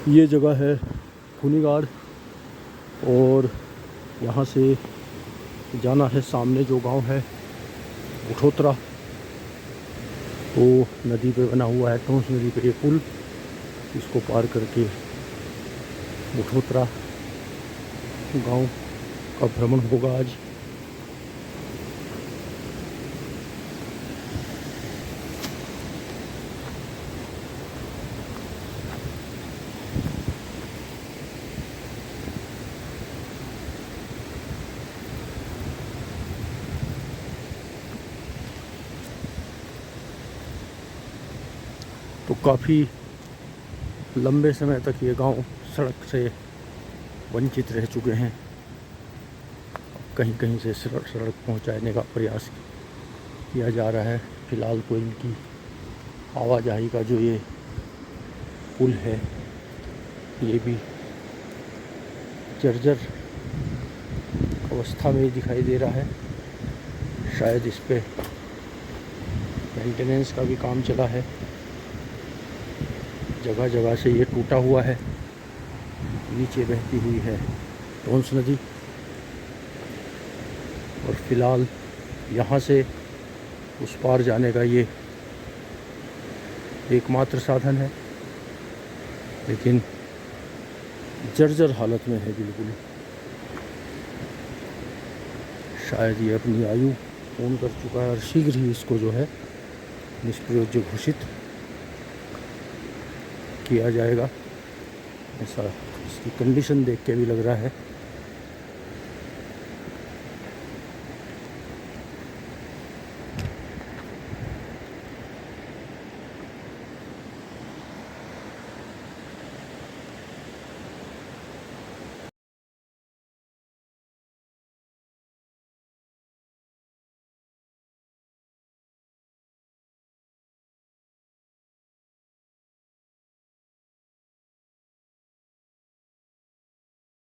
ये जगह है खुनीगाड़ और यहाँ से जाना है सामने जो गांव है बुठोत्रा। तो नदी पे बना हुआ है टोंस नदी पे ये पुल, इसको पार करके बुठोत्रा गांव का भ्रमण होगा आज। तो काफ़ी लंबे समय तक ये गांव सड़क से वंचित रह चुके हैं। कहीं कहीं से सड़क पहुंचाने का प्रयास किया जा रहा है। फ़िलहाल तो इनकी आवाजाही का जो ये पुल है ये भी जर्जर अवस्था में दिखाई दे रहा है। शायद इस पे मेंटेनेंस का भी काम चला है। जगह जगह से ये टूटा हुआ है। नीचे बहती हुई है टोंस नदी और फिलहाल यहाँ से उस पार जाने का ये एकमात्र साधन है, लेकिन जर्जर हालत में है बिल्कुल। शायद ये अपनी आयु पूर्ण कर चुका है और शीघ्र ही इसको जो है निष्प्रयोज्य घोषित किया जाएगा, ऐसा इसकी कंडीशन देख के भी लग रहा है।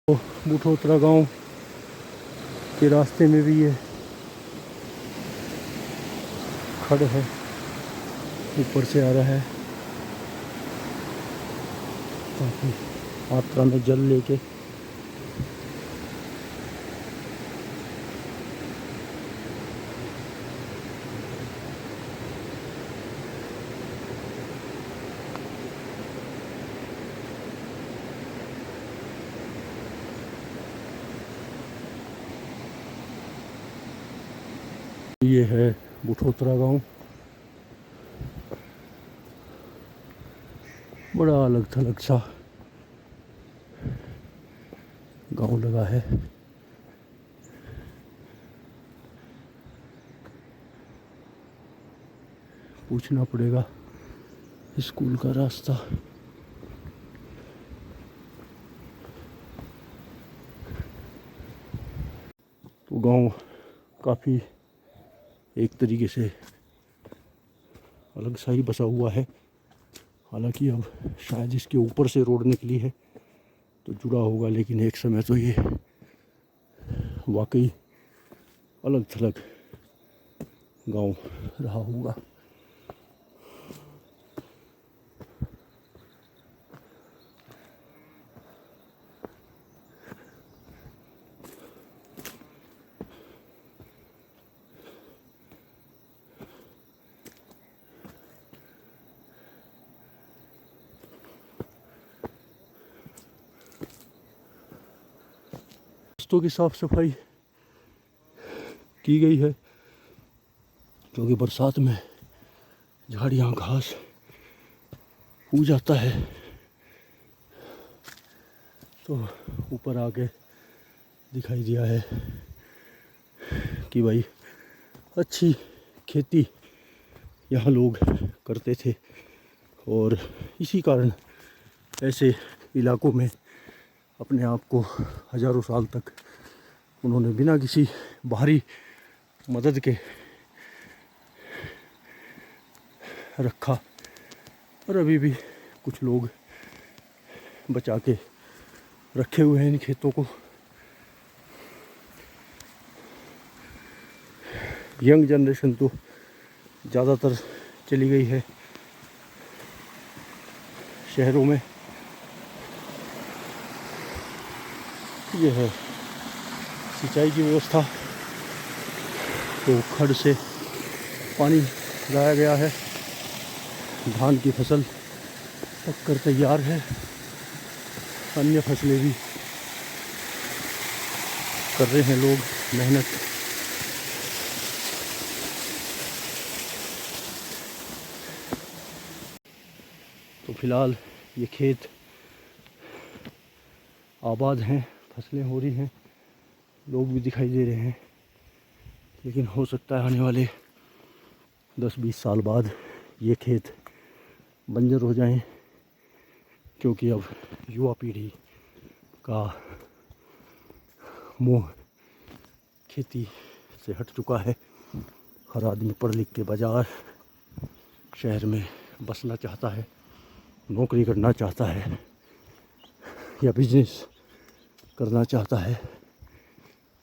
तो बुठोत्रा गांव के रास्ते में भी ये खड़ है, ऊपर से आ रहा है काफ़ी मात्रा में जल लेके। ये है बुठोत्रा गांव। बड़ा अलग थलग सा गांव लगा है। पूछना पड़ेगा स्कूल का रास्ता। तो गांव काफ़ी एक तरीके से अलग सा ही बसा हुआ है। हालांकि अब शायद इसके ऊपर से रोड निकली है तो जुड़ा होगा, लेकिन एक समय तो ये वाकई अलग थलग गांव रहा होगा। रास्तों की साफ सफाई की गई है क्योंकि बरसात में झाड़ियाँ घास हो जाता है। तो ऊपर आके दिखाई दिया है कि भाई अच्छी खेती यहाँ लोग करते थे और इसी कारण ऐसे इलाकों में अपने आप को हजारों साल तक उन्होंने बिना किसी बाहरी मदद के रखा और अभी भी कुछ लोग बचा के रखे हुए हैं इन खेतों को। यंग जनरेशन तो ज़्यादातर चली गई है शहरों में, ये है सिंचाई की व्यवस्था। तो खड़ से पानी लाया गया है। धान की फसल पक कर तैयार है। अन्य फसलें भी कर रहे हैं लोग मेहनत। तो फिलहाल ये खेत आबाद हैं, फसलें हो रही हैं, लोग भी दिखाई दे रहे हैं। लेकिन हो सकता है आने वाले 10-20 साल बाद ये खेत बंजर हो जाएं, क्योंकि अब युवा पीढ़ी का मोह खेती से हट चुका है। हर आदमी पढ़ लिख के बाजार शहर में बसना चाहता है, नौकरी करना चाहता है या बिजनेस करना चाहता है।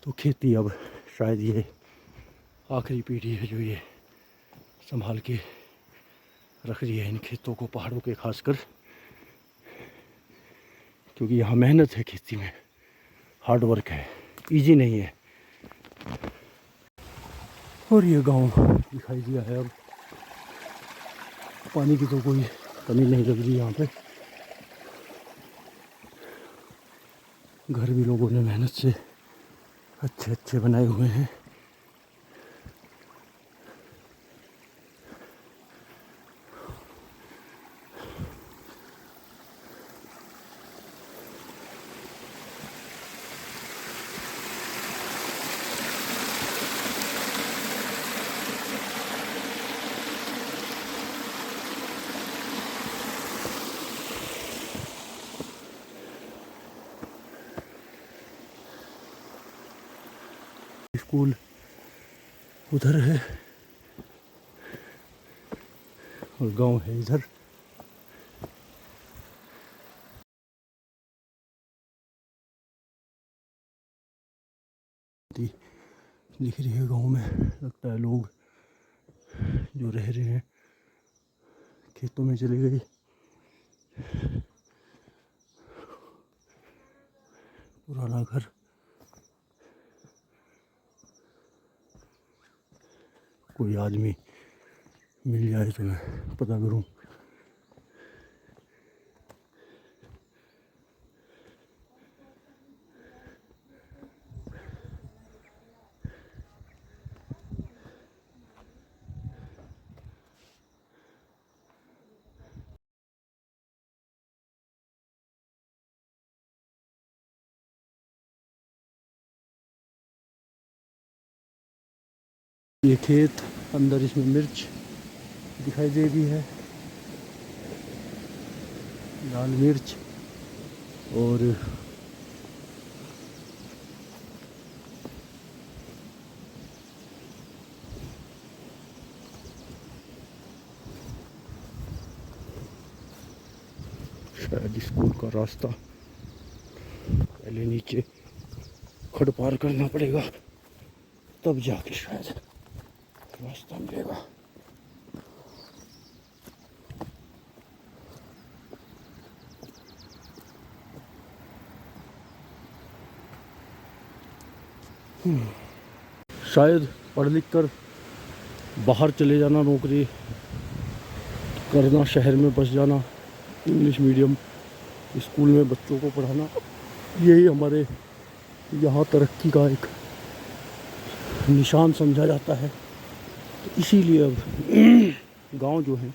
तो खेती अब शायद ये आखिरी पीढ़ी है जो ये संभाल के रख रही है इन खेतों को, पहाड़ों के खासकर, क्योंकि यहाँ मेहनत है खेती में, हार्ड वर्क है, इजी नहीं है। और ये गांव दिखाई दिया है। अब पानी की तो कोई कमी नहीं लग रही यहाँ पे। घर भी लोगों ने मेहनत से अच्छे अच्छे बनाए हुए हैं। स्कूल उधर है और गांव है इधर। दिख रही है गांव में। लगता है लोग जो रह रहे हैं खेतों में चले गए। पुराना घर, कोई आदमी मिल जाए तो मैं पता करूं। ये खेत, अंदर इसमें मिर्च दिखाई दे रही है, लाल मिर्च। और शायद स्कूल का रास्ता पहले नीचे खड़ पार करना पड़ेगा, तब जाके शायद रास्ता मिलेगा। शायद पढ़ लिख कर बाहर चले जाना, नौकरी करना, शहर में बस जाना, इंग्लिश मीडियम स्कूल में बच्चों को पढ़ाना, यही हमारे यहाँ तरक्की का एक निशान समझा जाता है। तो इसीलिए अब गांव जो हैं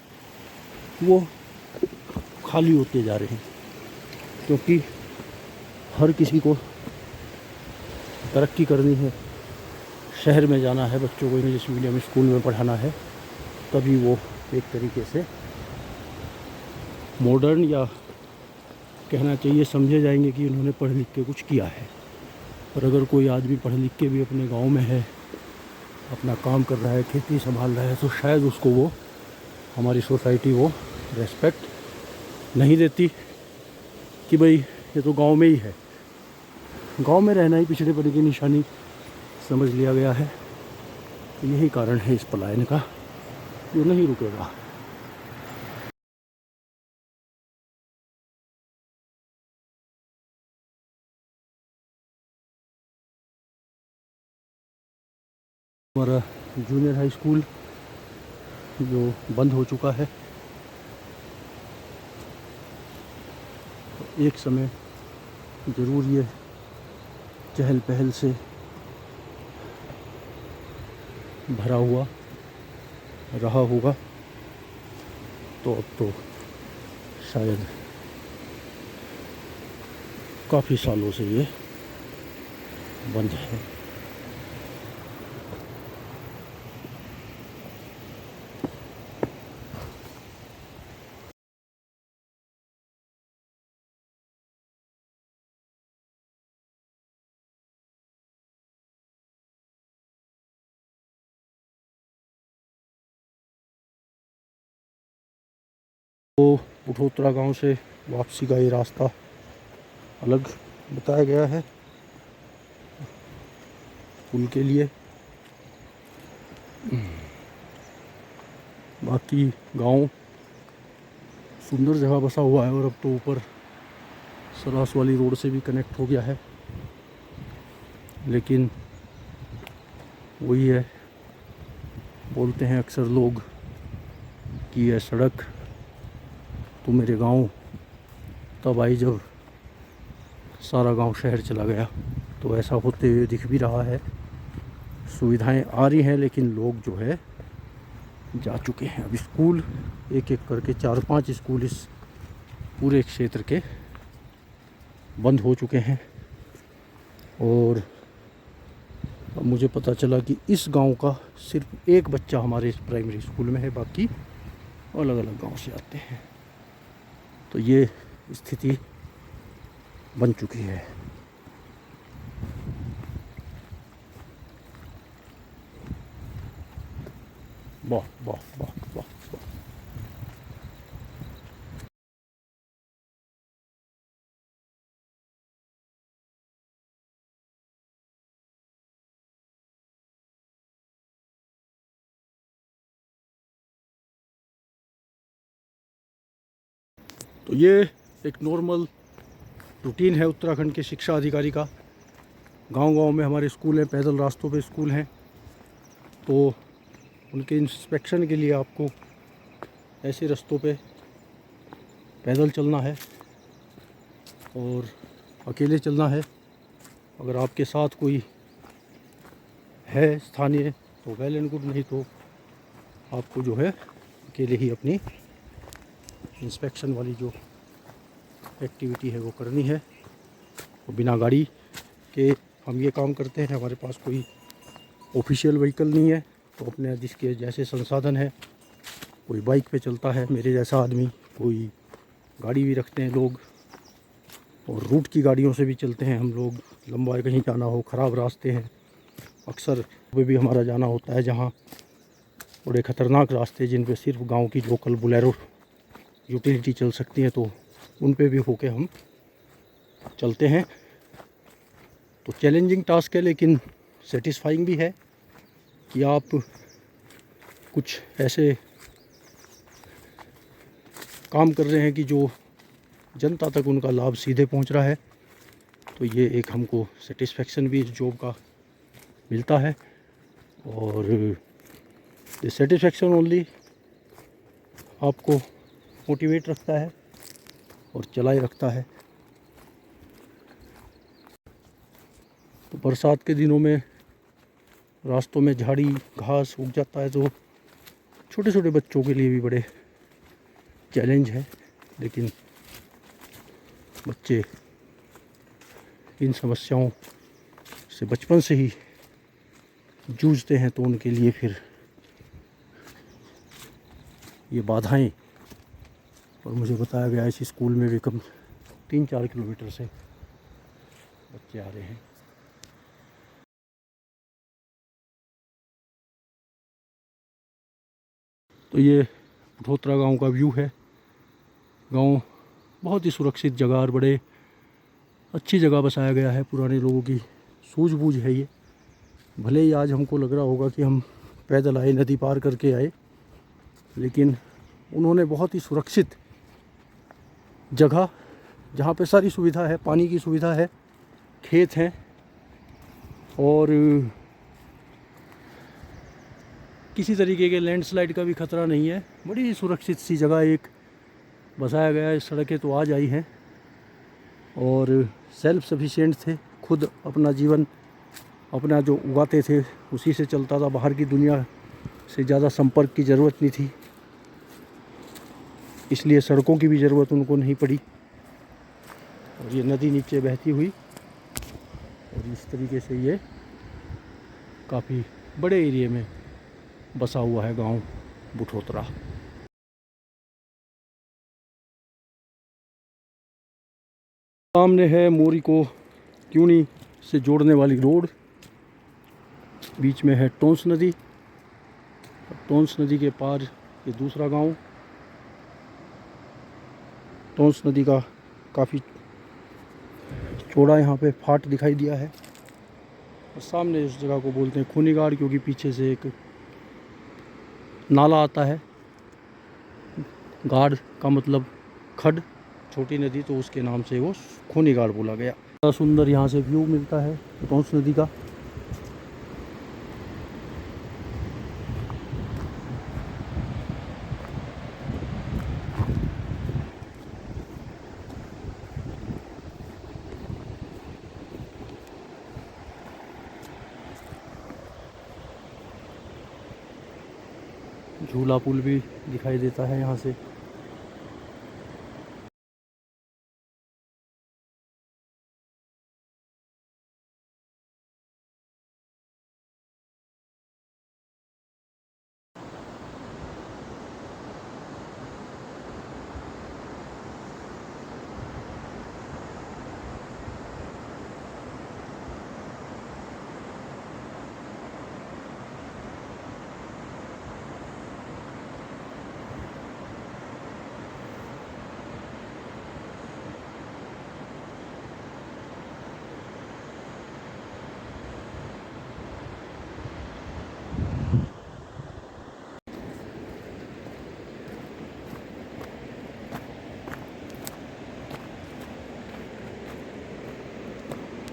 वो खाली होते जा रहे हैं, क्योंकि हर किसी को तरक्की करनी है, शहर में जाना है, बच्चों को इंग्लिश मीडियम स्कूल में पढ़ाना है, तभी वो एक तरीके से मॉडर्न, या कहना चाहिए समझे जाएंगे कि इन्होंने पढ़ लिख के कुछ किया है। और अगर कोई आदमी पढ़ लिख के भी अपने गांव में है, अपना काम कर रहा है, खेती संभाल रहा है, तो शायद उसको वो हमारी सोसाइटी वो रेस्पेक्ट नहीं देती कि भाई ये तो गांव में ही है। गांव में रहना ही पिछड़ेपन की निशानी समझ लिया गया है। तो यही कारण है इस पलायन का, जो नहीं रुकेगा। हमारा जूनियर हाई स्कूल जो बंद हो चुका है। तो एक समय ज़रूर ये चहल पहल से भरा हुआ रहा होगा, तो अब तो शायद काफ़ी सालों से ये बंद है। तो उठोतरा गांव से वापसी का ये रास्ता अलग बताया गया है पुल के लिए। बाकी गांव सुंदर जगह बसा हुआ है और अब तो ऊपर सरास वाली रोड से भी कनेक्ट हो गया है। लेकिन वही है, बोलते हैं अक्सर लोग कि यह सड़क तो मेरे गांव तब आई जब सारा गांव शहर चला गया। तो ऐसा होते हुए दिख भी रहा है। सुविधाएं आ रही हैं लेकिन लोग जो है जा चुके हैं। अब स्कूल एक एक करके 4-5 स्कूल इस पूरे क्षेत्र के बंद हो चुके हैं। और अब मुझे पता चला कि इस गांव का सिर्फ एक बच्चा हमारे इस प्राइमरी स्कूल में है, बाकी अलग अलग गांव से आते हैं। तो ये स्थिति बन चुकी है। वाह वाह वाह वाह वाह। तो ये एक नॉर्मल रूटीन है उत्तराखंड के शिक्षा अधिकारी का। गांव-गांव में हमारे स्कूल हैं, पैदल रास्तों पे स्कूल हैं, तो उनके इंस्पेक्शन के लिए आपको ऐसे रास्तों पे पैदल चलना है और अकेले चलना है। अगर आपके साथ कोई है स्थानीय तो वेल एंड गुड, नहीं तो आपको जो है अकेले ही अपनी इंस्पेक्शन वाली जो एक्टिविटी है वो करनी है। तो बिना गाड़ी के हम ये काम करते हैं। हमारे पास कोई ऑफिशियल व्हीकल नहीं है, तो अपने जिसके जैसे संसाधन है, कोई बाइक पे चलता है मेरे जैसा आदमी, कोई गाड़ी भी रखते हैं लोग, और रूट की गाड़ियों से भी चलते हैं हम लोग। लंबा कहीं जाना हो, ख़राब रास्ते हैं, अक्सर वे भी हमारा जाना होता है जहाँ बड़े ख़तरनाक रास्ते जिन पे सिर्फ गांव की लोकल बुलेरो यूटिलिटी चल सकती हैं, तो उन पे भी होके हम चलते हैं। तो चैलेंजिंग टास्क है लेकिन सेटिस्फाइंग भी है कि आप कुछ ऐसे काम कर रहे हैं कि जो जनता तक उनका लाभ सीधे पहुंच रहा है। तो ये एक हमको सेटिस्फेक्शन भी इस जॉब का मिलता है, और ये सेटिस्फेक्शन ओनली आपको मोटिवेट रखता है और चलाए रखता है। तो बरसात के दिनों में रास्तों में झाड़ी घास उग जाता है, तो छोटे छोटे बच्चों के लिए भी बड़े चैलेंज है। लेकिन बच्चे इन समस्याओं से बचपन से ही जूझते हैं, तो उनके लिए फिर ये बाधाएं, और मुझे बताया गया इस स्कूल में भी कम 3-4 किलोमीटर से बच्चे आ रहे हैं। तो ये उठोतरा गांव का व्यू है। गांव बहुत ही सुरक्षित जगह और बड़े अच्छी जगह बसाया गया है। पुराने लोगों की सूझबूझ है ये। भले ही आज हमको लग रहा होगा कि हम पैदल आए, नदी पार करके आए, लेकिन उन्होंने बहुत ही सुरक्षित जगह, जहाँ पे सारी सुविधा है, पानी की सुविधा है, खेत हैं और किसी तरीके के लैंडस्लाइड का भी खतरा नहीं है। बड़ी सुरक्षित सी जगह एक बसाया गया है। सड़कें तो आज आई हैं और सेल्फ सफिशिएंट थे, खुद अपना जीवन अपना जो उगाते थे उसी से चलता था। बाहर की दुनिया से ज़्यादा संपर्क की ज़रूरत नहीं थी, इसलिए सड़कों की भी ज़रूरत उनको नहीं पड़ी। और ये नदी नीचे बहती हुई और इस तरीके से ये काफ़ी बड़े एरिया में बसा हुआ है गांव बुठोतरा। सामने है मोरी को क्यूनी से जोड़ने वाली रोड, बीच में है टोंस नदी। टोंस नदी के पार ये दूसरा गांव। टोंस नदी का काफ़ी चौड़ा यहाँ पे फाट दिखाई दिया है। और सामने इस जगह को बोलते हैं खूनीगाड़, क्योंकि पीछे से एक नाला आता है। गाड़ का मतलब खड, छोटी नदी, तो उसके नाम से वो खूनीगाड़ बोला गया। बड़ा सुंदर यहाँ से व्यू मिलता है टोंस नदी का। झूला पुल भी दिखाई देता है यहाँ से।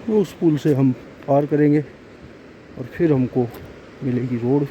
उस पुल से हम पार करेंगे और फिर हमको मिलेगी रोड।